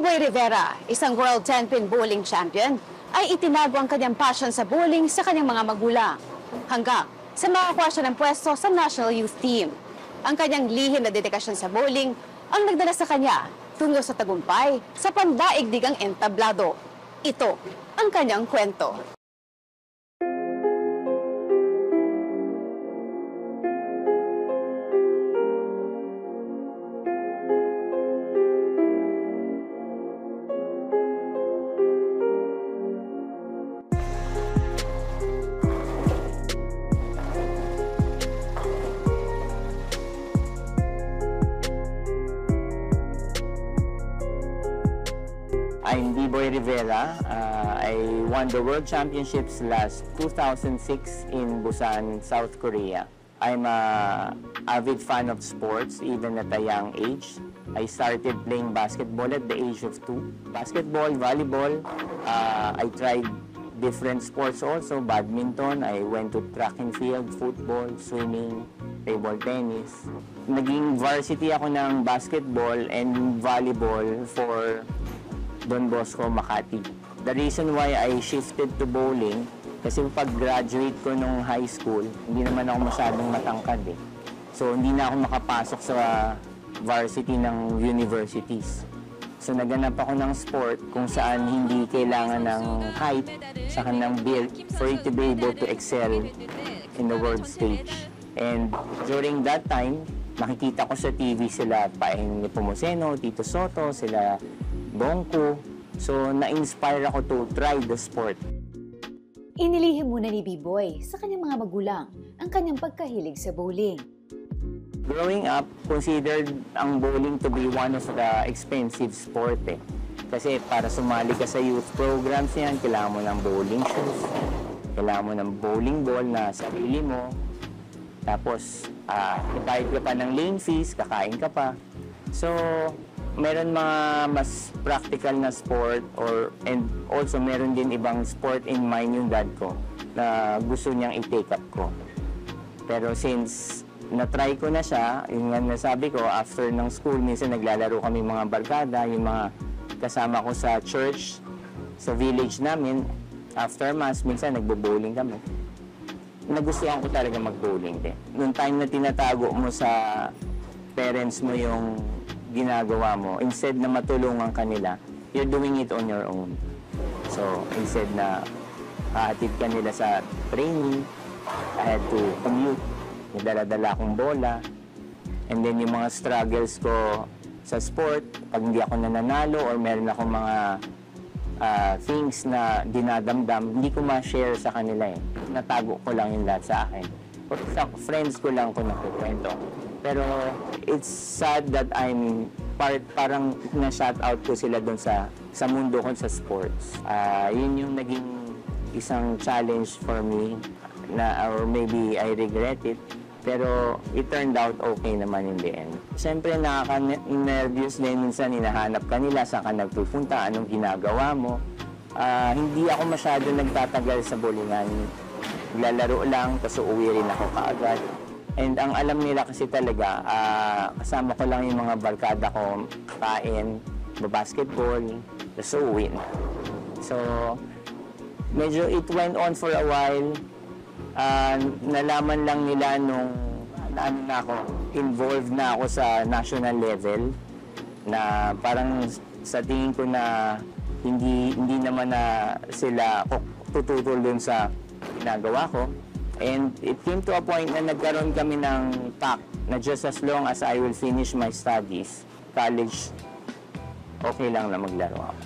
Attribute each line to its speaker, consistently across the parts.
Speaker 1: B-Boy Rivera, isang world 10-pin bowling champion, ay itinago ang kanyang passion sa bowling sa kanyang mga magulang. Hanggang sa makakuha siya ng pwesto sa National Youth Team. Ang kanyang lihim na dedikasyon sa bowling ang nagdala sa kanya tungo sa tagumpay sa pandaigdigang entablado. Ito ang kanyang kwento.
Speaker 2: I'm B-Boy Rivera. I won the World Championships last 2006 in Busan, South Korea. I'm an avid fan of sports even at a young age. I started playing basketball at the age of 2. Basketball, volleyball. I tried different sports also. Badminton. I went to track and field, football, swimming, table tennis. Naging varsity ako ng basketball and volleyball for Don Bosco, Makati. The reason why I shifted to bowling, kasi pag-graduate ko nung high school, hindi naman ako masyadong matangkad eh. So hindi na ako makapasok sa varsity ng universities. So naganap ako ng sport kung saan hindi kailangan ng height sa ng build for you to be able to excel in the world stage. And during that time, makikita ko sa TV sila Paeng Nepomuceno, Tito Soto, sila Bongko. So, na-inspire ako to try the sport.
Speaker 3: Inilihim muna ni B-Boy sa kanyang mga magulang ang kanyang pagkahilig sa bowling.
Speaker 2: Growing up, considered ang bowling to be one of the expensive sport eh. Kasi para sumali ka sa youth programs yan, kailangan mo ng bowling shoes, kailangan mo ng bowling ball na sarili mo, tapos ibayad ka pa ng lane fees, kakain ka pa. So, meron mga mas practical na sport and also meron din ibang sport in mind yung dad ko na gusto niyang i-take up ko. Pero since na-try ko na siya, yung nga nasabi ko, after ng school, minsan naglalaro kami mga barkada, yung mga kasama ko sa church, sa village namin, after mass, minsan nagbo-bowling kami. Nagustuhan ko talaga mag-bowling din. Noong time na tinatago mo sa parents mo yung ginagawa mo, instead na matulungan kanila, you're doing it on your own. So, instead na hahatid ka nila sa training, I had to commute, may dala-dala akong bola, and then yung mga struggles ko sa sport, pag hindi ako nananalo or meron akong mga things na dinadamdam, hindi ko ma-share sa kanila eh. Natago ko lang yung lahat sa akin. Or sa friends ko lang ko nakukwento. Pero it's sad that I'm parang na-shout out ko sila doon sa mundo ko sa sports. Yun yung naging isang challenge for me na or maybe I regret it. Pero it turned out okay naman in the end. Siyempre nakaka-nervous din minsan, hinahanap ka nila, saan ka nagpupunta, anong ginagawa mo. Hindi ako masyado nagtatagal sa bowlingan. Lalaro lang, tapos uuwi rin ako kaagad. And ang alam nila kasi talaga, kasama ko lang yung mga barkada ko, kain, basketball, tapos uwi na. So, medyo it went on for a while. Nalaman lang nila nung involved na ako sa national level, na parang sa tingin ko na hindi naman na sila tututol dun sa ginagawa ko. And it came to a point na nagkaroon kami ng pact na just as long as I will finish my studies, college, okay lang na maglaro ako.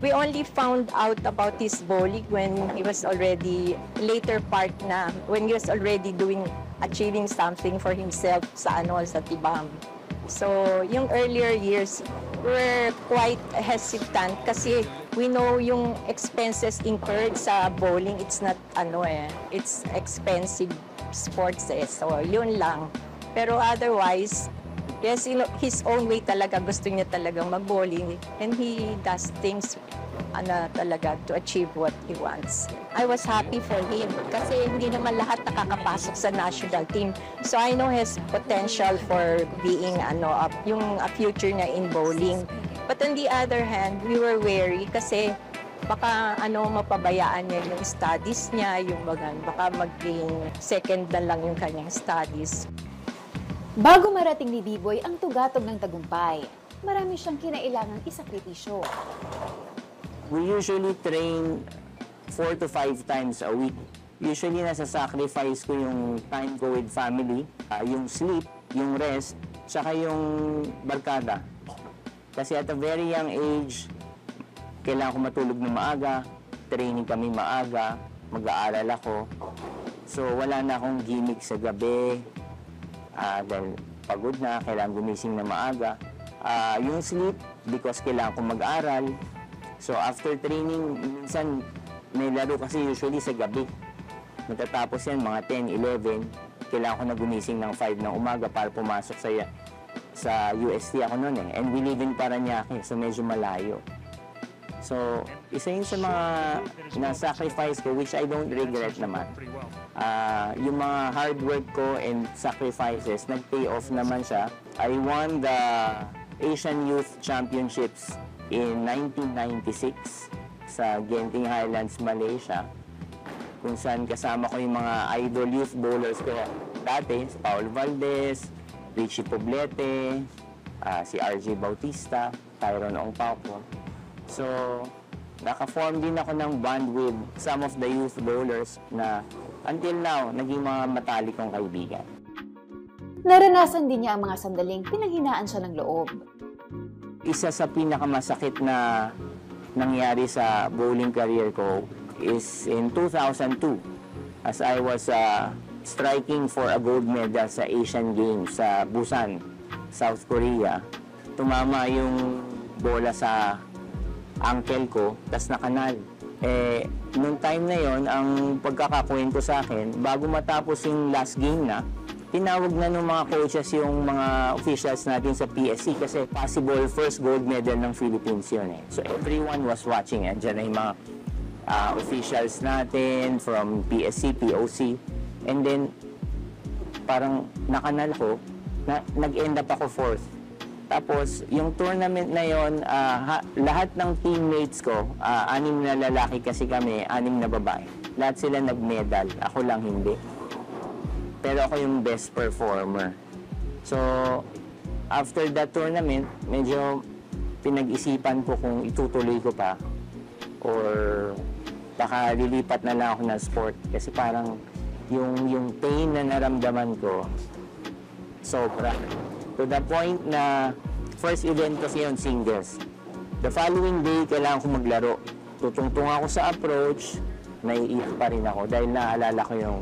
Speaker 4: We only found out about his bowling when he was already later part na, when he was already achieving something for himself sa sa Tibam. So, yung earlier years, we're quite hesitant kasi we know yung expenses incurred sa bowling, it's not it's expensive sports eh. So, yun lang. Pero otherwise, yes, his own way talaga, gusto niya talagang mag-bowling and he does things talaga to achieve what he wants. I was happy for him kasi hindi naman lahat nakakapasok sa national team. So I know his potential for being yung future niya in bowling. But on the other hand, we were wary kasi baka mapabayaan niya yung studies niya, baka maging second na lang yung kanyang studies.
Speaker 3: Bago marating ni B-Boy ang tugatog ng tagumpay, marami siyang kinailangang isakripisyo.
Speaker 2: We usually train 4 to 5 times a week. Usually, nasa-sacrifice ko yung time ko with family, yung sleep, yung rest, tsaka yung barkada. Kasi at a very young age, kailangan ko matulog ng maaga, training kami maaga, mag-aaral ako. So, wala na akong gimmick sa gabi, dahil pagod na, kailangan gumising na maaga. Yung sleep, because kailangan ko mag-aral. So, after training, minsan may laro kasi usually sa gabi. Matatapos yan, mga 10, 11. Kailangan ko na gumising ng 5 ng umaga para pumasok sa UST ako noon eh. And we live in Parañaque, so medyo malayo. So, isa yun sa mga na-sacrifice ko, which I don't regret naman. Yung mga hard work ko and sacrifices, nag-pay off naman siya. I won the Asian Youth Championships in 1996 sa Genting Highlands, Malaysia, kung saan kasama ko yung mga idol youth bowlers ko dati, si Paul Valdez, Richie Poblete, si RJ Bautista, Tyron Ongpapo. So, naka-form din ako ng band with some of the youth bowlers na until now, naging mga matalik kong kaibigan.
Speaker 3: Naranasan din niya ang mga sandaling pinanghinaan siya ng loob.
Speaker 2: Isa sa pinakamasakit na nangyari sa bowling career ko is in 2002 as I was striking for a gold medal sa Asian Games sa Busan, South Korea. Tumama yung bola sa ankle ko, tas nakanal. Nung time na yon, ang pagkakakwento sa akin, bago matapos yung last game na, tinawag na ng mga coaches yung mga officials natin sa PSC kasi possible first gold medal ng Philippines yun eh. So everyone was watching. Diyan na yung mga officials natin from PSC, POC. And then, parang nakanal ko, nag-end up ako fourth. Tapos, yung tournament na yon, lahat ng teammates ko, 6 na lalaki kasi kami, 6 na babae. Lahat sila nag-medal, ako lang hindi. Pero ako yung best performer. So, after that tournament, medyo pinag-isipan ko kung itutuloy ko pa or baka lilipat na lang ako ng sport. Kasi parang yung pain na naramdaman ko, sobra. To the point na first event kasi yun, singles. The following day, kailangan ko maglaro. Tutungtung ako sa approach, naiiyak pa rin ako dahil naalala ko yung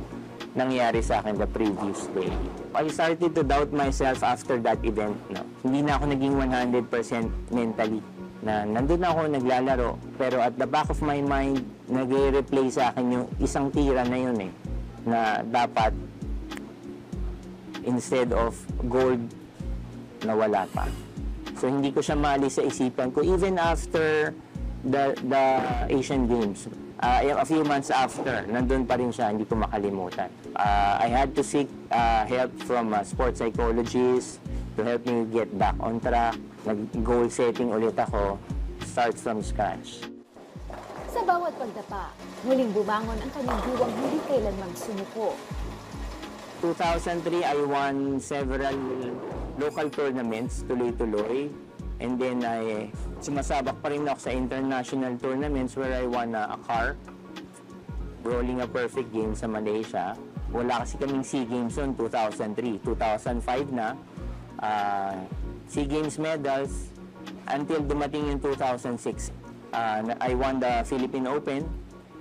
Speaker 2: nangyari sa akin the previous day. I started to doubt myself after that event. No? Hindi na ako naging 100% mentally. Na nandun ako, naglalaro. Pero at the back of my mind, nag-replay sa akin yung isang tira na yun eh. Na dapat, instead of gold, nawala pa. So hindi ko siya maalis sa isipan ko. Even after the Asian Games, a few months after, nandun pa rin siya, hindi ko makalimutan. I had to seek help from a sports psychologist to help me get back on track. Nag-goal setting ulit ako, start from scratch.
Speaker 3: Sa bawat pagdapa, muling bumangon ang kanyang diwang hindi kailanman sumuko.
Speaker 2: 2003, I won several local tournaments, tuloy-tuloy. And then, sumasabak pa rin ako sa international tournaments where I won a car, rolling a perfect game sa Malaysia. Wala kasi kaming SEA Games noon, 2003. 2005 na, SEA Games medals until dumating yung 2006. I won the Philippine Open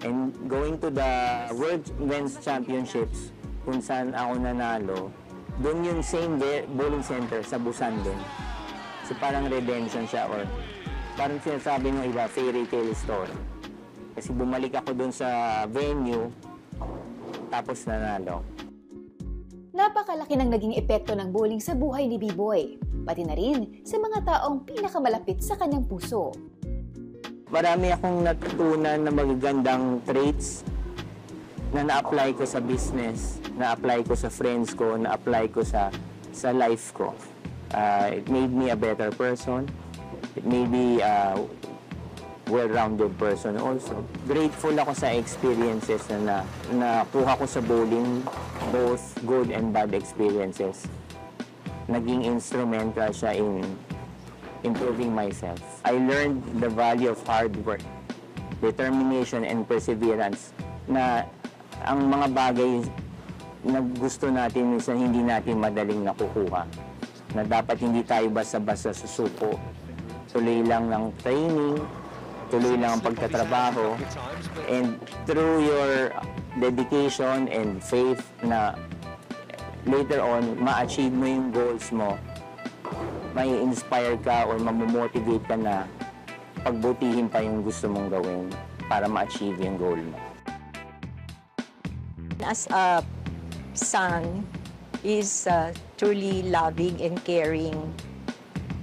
Speaker 2: and going to the World Men's Championships kung saan ako nanalo. Doon yung same bowling center sa Busan din. So parang redemption siya or parang sinasabi ng iba, fairy tale story. Kasi bumalik ako doon sa venue tapos nanalo.
Speaker 3: Napakalaki ng naging epekto ng bowling sa buhay ni B-Boy, pati na rin sa mga taong pinakamalapit sa kanyang puso.
Speaker 2: Marami akong natutunan na magagandang traits na na-apply ko sa business, na-apply ko sa friends ko, na-apply ko sa life ko. It made me a better person. maybe well-rounded person also. Grateful ako sa experiences na nakuha ko sa bowling, both good and bad experiences. Naging instrumental siya in improving myself. I learned the value of hard work, determination, and perseverance na ang mga bagay na gusto natin minsan hindi natin madaling nakukuha. Na dapat hindi tayo basta-basta susuko. Tuloy lang ng training, tuloy lang ang pagtatrabaho, and through your dedication and faith na later on, ma-achieve mo yung goals mo, may inspire ka or mamomotivate ka na pagbutihin pa yung gusto mong gawin para ma-achieve yung goal mo.
Speaker 4: As a son, is truly loving and caring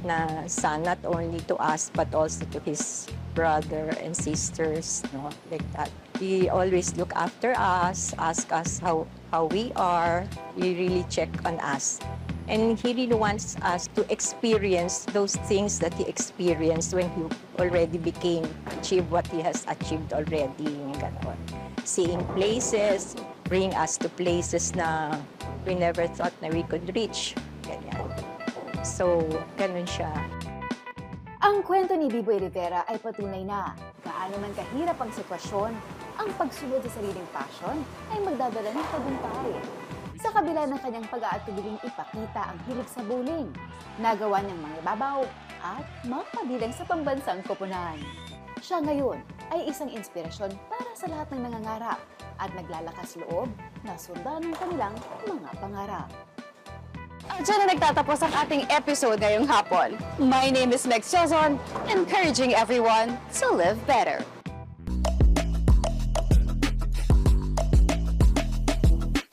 Speaker 4: na son, not only to us but also to his brother and sisters, no, like that. He always look after us, ask us how we are. He really check on us. And he really wants us to experience those things that he experienced when he already achieved what he has achieved already. Yung ganon. Seeing places, bring us to places na we never thought na we could reach. Ganyan. So, ganun siya.
Speaker 3: Ang kwento ni Biboy Rivera ay patunay na gaano man kahirap ang sitwasyon, ang pagsunod sa sariling passion ay magdadala ng tagumpay. Sa kabila ng kanyang pag-aatubiling ipakita ang hilig sa bowling, nagawa niyang mangibabaw at mapabilang sa pambansang koponan. Siya ngayon ay isang inspirasyon para sa lahat ng nangangarap at naglalakas loob na sundan ng kanilang mga pangarap.
Speaker 1: At dyan na nagtatapos ang ating episode ngayong hapon. My name is Meg Sozon, encouraging everyone to live better.